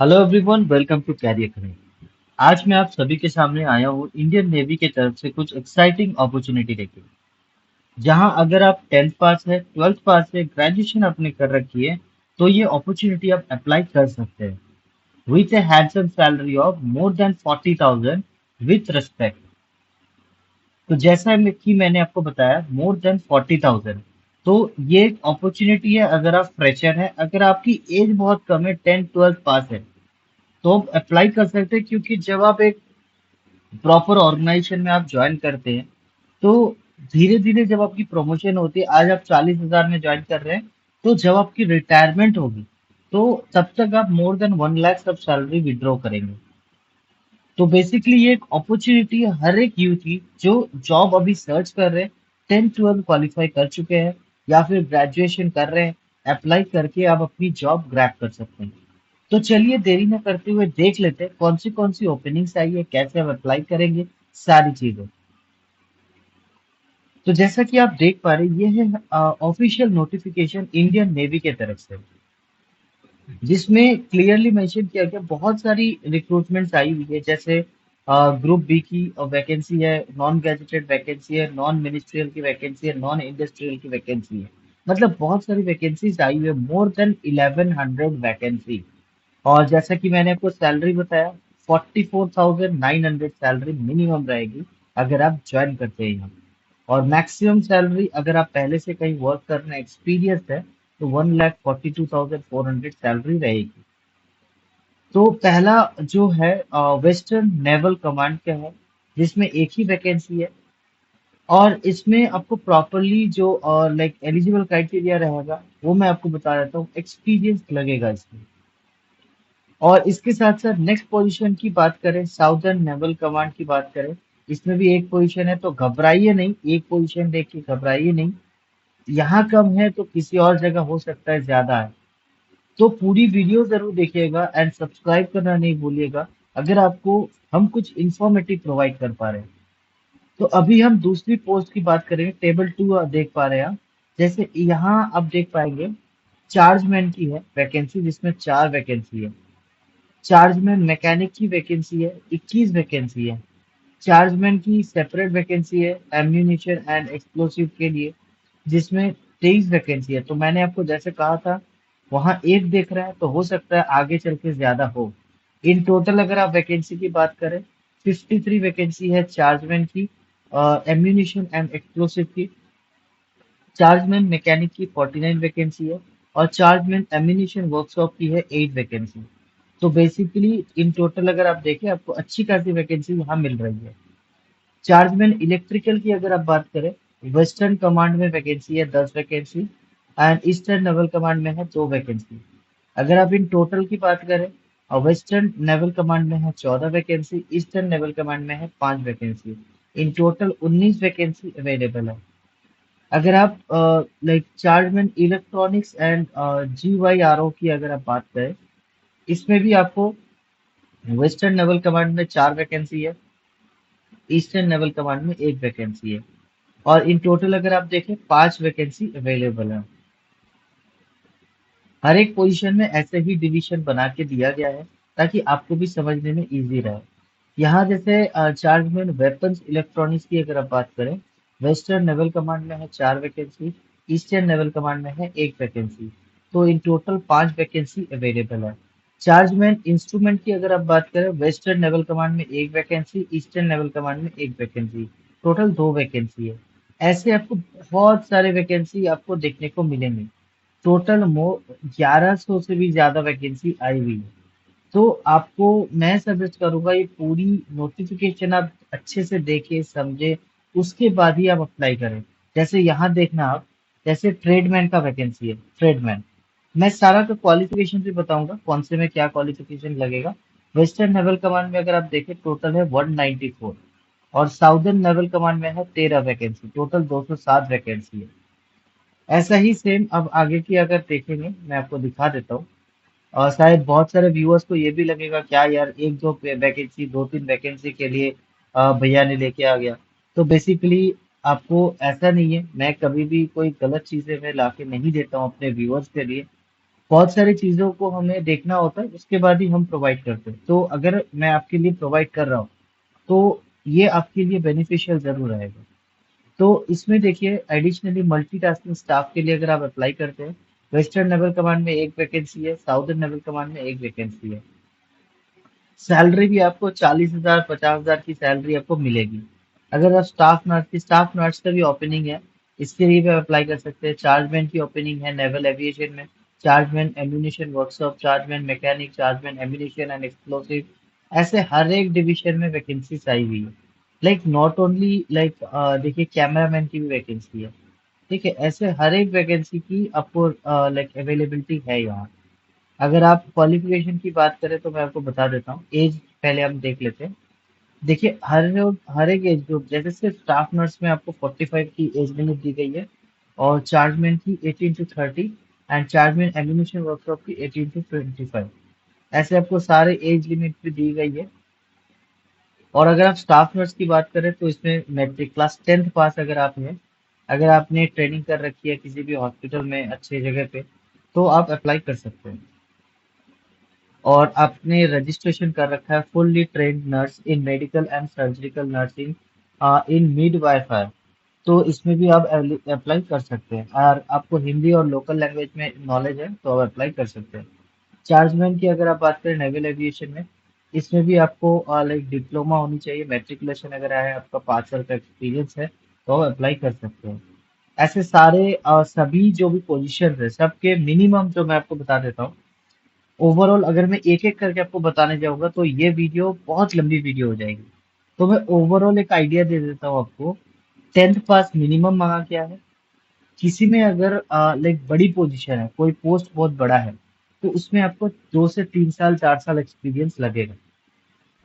Hello everyone, welcome to career connect. आज मैं आप सभी के सामने आया हूँ इंडियन नेवी की तरफ से कुछ एक्साइटिंग अपॉर्चुनिटी लेके। जहां अगर आप 10th पास है, 12th पास है, ग्रेजुएशन आपने कर रखी है, तो ये अपॉर्चुनिटी आप अप्लाई कर सकते हैं with A handsome salary of more than 40,000 with respect. तो जैसा कि मैंने आपको बताया, मोर देन 40,000। तो ये एक अपॉर्चुनिटी है अगर आप फ्रेशर हैं, अगर आपकी एज बहुत कम है, 10th 12th पास है, तो आप अप्लाई कर सकते हैं। क्योंकि जब आप एक प्रॉपर ऑर्गेनाइजेशन में आप ज्वाइन करते हैं, तो धीरे धीरे जब आपकी प्रमोशन होती है, आज आप 40,000 में ज्वाइन कर रहे हैं, तो जब आपकी रिटायरमेंट होगी, तो तब तक आप मोर देन 1 लाख सब सैलरी विड्रॉ करेंगे। तो बेसिकली ये एक अपॉर्चुनिटी है हर एक यूथ की जो जॉब अभी सर्च कर रहे हैं, 10th 12th क्वालिफाई कर चुके हैं या फिर ग्रेजुएशन कर रहे हैं। अप्लाई करके आप अपनी जॉब ग्रैब कर सकते हैं। तो चलिए देरी न करते हुए देख लेते हैं कौन सी ओपनिंग्स आई है, कैसे हम अप्लाई करेंगे, सारी चीजें। तो जैसा कि आप देख पा रहे हैं, ये है ऑफिशियल नोटिफिकेशन इंडियन नेवी के तरफ से, जिसमें क्लियरली मेंशन किया गया बहुत सारी रिक्रूटमेंट्स आई हुई है। जैसे ग्रुप बी की वैकेंसी है, नॉन गैजेटेड वैकेंसी है, नॉन मिनिस्ट्रियल की वैकेंसी है, नॉन इंडस्ट्रियल की वैकेंसी है। मतलब बहुत सारी वैकेंसीज आई हुई है, मोर देन 1100 वैकेंसी। और जैसा कि मैंने आपको सैलरी बताया, 44,900 सैलरी मिनिमम रहेगी अगर आप ज्वाइन करते हैं यहाँ। और मैक्सिमम सैलरी अगर आप पहले से कहीं वर्क करना एक्सपीरियंस है, तो 1,42,400 सैलरी रहेगी। तो पहला जो है वेस्टर्न नेवल कमांड का है, जिसमें एक ही वैकेंसी है। और इसमें आपको प्रॉपरली जो लाइक एलिजिबल क्राइटेरिया रहेगा, वो मैं आपको बता देता हूँ। एक्सपीरियंस लगेगा इसमें। और इसके साथ साथ नेक्स्ट पोजीशन की बात करें, साउदर्न नेवल कमांड की बात करें, इसमें भी एक पोजीशन है। तो घबराइए नहीं, एक पोजीशन देख के घबराइए नहीं। यहाँ कम है तो किसी और जगह हो सकता है ज्यादा है। तो पूरी वीडियो जरूर देखिएगा एंड सब्सक्राइब करना नहीं भूलिएगा, अगर आपको हम कुछ इंफॉर्मेटिव प्रोवाइड कर पा रहे हैं। तो अभी हम दूसरी पोस्ट की बात करेंगे, टेबल 2 देख पा रहे हैं आप। जैसे यहाँ आप देख पाएंगे, चार्जमैन की है वैकेंसी, जिसमें 4 वैकेंसी है। चार्जमैन मैकेनिक की वैकेंसी है, 21 वैकेंसी है। चार्जमैन की सेपरेट वैकेंसी है एम्यूनिशन एंड एक्सप्लोसिव के लिए, जिसमें 23 वैकेंसी है। तो मैंने आपको जैसे कहा था, वहां एक देख रहा है तो हो सकता है आगे चल के ज्यादा हो। इन टोटल अगर आप वैकेंसी की बात करें, 53 वैकेंसी है चार्जमैन की, एम्यूनिशन एंड एक्सप्लोसिव की। चार्जमैन मैकेनिक की 49 वैकेंसी है। और चार्जमैन एम्यूनिशन वर्कशॉप की है 8 वैकेंसी। तो बेसिकली इन टोटल अगर आप देखें, आपको अच्छी खासी वैकेंसी यहाँ मिल रही है। चार्जमैन इलेक्ट्रिकल की अगर आप बात करें, वेस्टर्न कमांड में वैकेंसी है 10 vacancy, and eastern naval command में है 2 वैकेंसी। अगर आप इन टोटल की बात करें, और वेस्टर्न नेवल कमांड में है 14 वैकेंसी, ईस्टर्न नेवल कमांड में है 5 vacancy. In total 19 vacancy available है। अगर आप like chargeman electronics and GYRO की अगर आप बात करें, इसमें भी आपको वेस्टर्न नेवल कमांड में 4 वैकेंसी है, ईस्टर्न नेवल कमांड में 1 वैकेंसी है। और इन टोटल अगर आप देखें, 5 वैकेंसी अवेलेबल है। हर एक पोजीशन में ऐसे ही डिवीजन बना के दिया गया है, ताकि आपको भी समझने में इजी रहे। यहाँ जैसे चार्जमैन वेपन्स इलेक्ट्रॉनिक्स की अगर आप बात करें, वेस्टर्न नेवल कमांड में है 4 वैकेंसी, ईस्टर्न नेवल कमांड में है 1 वैकेंसी। तो इन टोटल 5 वैकेंसी अवेलेबल है। चार्जमैन इंस्ट्रूमेंट की अगर आप बात करें, वेस्टर्न नेवल कमांड में 1 वैकेंसी, ईस्टर्न नेवल कमांड में 1 वैकेंसी। टोटल 2 वैकेंसी है। ऐसे आपको बहुत सारे वैकेंसी आपको देखने को मिलेंगे। टोटल मो 1100 से भी ज्यादा वैकेंसी आई हुई है। तो आपको मैं सजेस्ट करूंगा, ये पूरी नोटिफिकेशन आप अच्छे से देखें समझे, उसके बाद ही आप अप्लाई करें। जैसे यहाँ देखना आप, जैसे ट्रेडमैन का वैकेंसी है, ट्रेडमैन। मैं सारा का क्वालिफिकेशन भी बताऊंगा, कौन से में क्या क्वालिफिकेशन लगेगा। वेस्टर्न नेवल कमांड में अगर आप देखें, टोटल है 194। और साउदर्न नेवल कमांड में है 13 वैकेंसी। टोटल 207 वैकेंसी है। ऐसा ही सेम अब आगे की अगर देखेंगे, मैं आपको दिखा देता हूँ। और शायद बहुत सारे व्यूअर्स को ये भी लगेगा, क्या यार एक दो वैकेंसी, 2 3 वैकेंसी के लिए भैया ने लेके आ गया। तो बेसिकली आपको ऐसा नहीं है, मैं कभी भी कोई गलत चीजें मैं लाके नहीं देता हूँ अपने व्यूअर्स के लिए। बहुत सारी चीज़ों को हमें देखना होता है, उसके बाद ही हम प्रोवाइड करते हैं। तो अगर मैं आपके लिए प्रोवाइड कर रहा हूँ, तो ये आपके लिए बेनिफिशियल ज़रूर रहेगा। तो इसमें देखिए एडिशनली मल्टीटास्किंग स्टाफ के लिए अगर आप अप्लाई करते हैं, वेस्टर्न नेवल कमांड में एक वैकेंसी है, साउदर्न नेवल कमांड में एक वैकेंसी है। सैलरी भी आपको 40,000 50,000 की सैलरी आपको मिलेगी। अगर आप स्टाफ नर्स का भी ओपनिंग है, इसके लिए भी आप अप्लाई कर सकते हैं। चार्जमैन की ओपनिंग है नेवल एविएशन में, chargeman ammunition workshop, chargeman mechanic, chargeman ammunition and explosive, ऐसे हर एक डिवीजन में वैकेंसीज आई हुई है। लाइक नॉट ओनली लाइक देखिए कैमरामैन की भी वैकेंसी है। ठीक है, ऐसे हर एक वैकेंसी की आपको लाइक अवेलेबिलिटी है यहाँ। अगर आप क्वालिफिकेशन की बात करें तो मैं आपको बता देता हूँ। एज पहले हम देख लेते हैं। देखिए हर एक एज ग्रुप, जैसे सिर्फ स्टाफ नर्स में आपको 45 की एज लिमिट दी गई है, और चार्जमैन की 18 to 30, and chargeman ammunition workshop की 18 टू 25। ऐसे आपको सारे एज लिमिट भी दी गई है। और अगर आप स्टाफ नर्स की बात करें तो इसमें मैट्रिक क्लास 10th पास अगर आप हैं, अगर आपने ट्रेनिंग कर रखी है किसी भी हॉस्पिटल में अच्छे जगह पे, तो आप अप्लाई कर सकते हैं। और आपने रजिस्ट्रेशन कर रखा है fully trained nurse in medical and surgical nursing in midwifery, तो इसमें भी आप अप्लाई कर सकते हैं। और आपको हिंदी और लोकल लैंग्वेज में नॉलेज है तो आप अप्लाई कर सकते हैं। चार्जमैन की अगर आप बात करें नेवल एविएशन में, इसमें भी आपको लाइक डिप्लोमा होनी चाहिए, मैट्रिकुलेशन अगर है, आपका 5 साल का एक्सपीरियंस है, तो आप अप्लाई कर सकते हैं। ऐसे सारे सभी जो भी पोजीशन है सबके मिनिमम जो मैं आपको बता देता हूँ। ओवरऑल अगर मैं एक एक करके आपको बताने जाऊंगा तो ये वीडियो बहुत लंबी वीडियो हो जाएगी। तो मैं ओवरऑल एक आइडिया दे देता हूँ आपको। 10th पास मिनिमम मांगा क्या है। किसी में अगर लाइक बड़ी पोजीशन है, कोई पोस्ट बहुत बड़ा है, तो उसमें आपको 2 से 3 साल 4 साल एक्सपीरियंस लगेगा।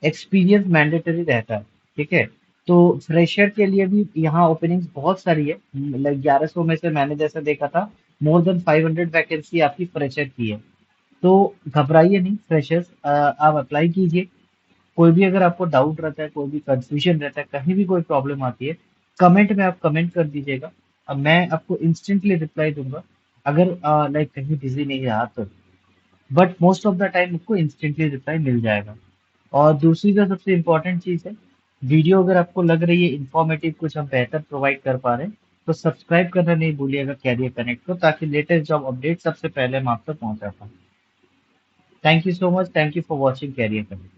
एक्सपीरियंस मैंडेटरी रहता है। ठीक है। तो फ्रेशर के लिए भी यहाँ ओपनिंग्स बहुत सारी है। लाइक 1100 में से मैंने जैसा देखा था, मोर देन 500 वैकेंसी आपकी फ्रेशर की है। तो घबराइए नहीं फ्रेशर्स, आप अप्लाई कीजिए। कोई भी अगर आपको डाउट रहता है, कोई भी कंफ्यूजन रहता है, कहीं भी कोई प्रॉब्लम आती है, कमेंट में आप कमेंट कर दीजिएगा। अब मैं आपको इंस्टेंटली रिप्लाई दूंगा, अगर लाइक कहीं बिजी नहीं रहा तो। But most of the time आपको इंस्टेंटली रिप्लाई मिल जाएगा। और दूसरी जो सबसे इम्पोर्टेंट चीज़ है, वीडियो अगर आपको लग रही है इंफॉर्मेटिव, कुछ हम बेहतर प्रोवाइड कर पा रहे हैं, तो सब्सक्राइब करना नहीं भूलिएगा कैरियर कनेक्ट को, ताकि लेटेस्ट जॉब अपडेट सबसे पहले हम आप तक पहुंचा पाए। Thank you so much, thank you for watching career connect.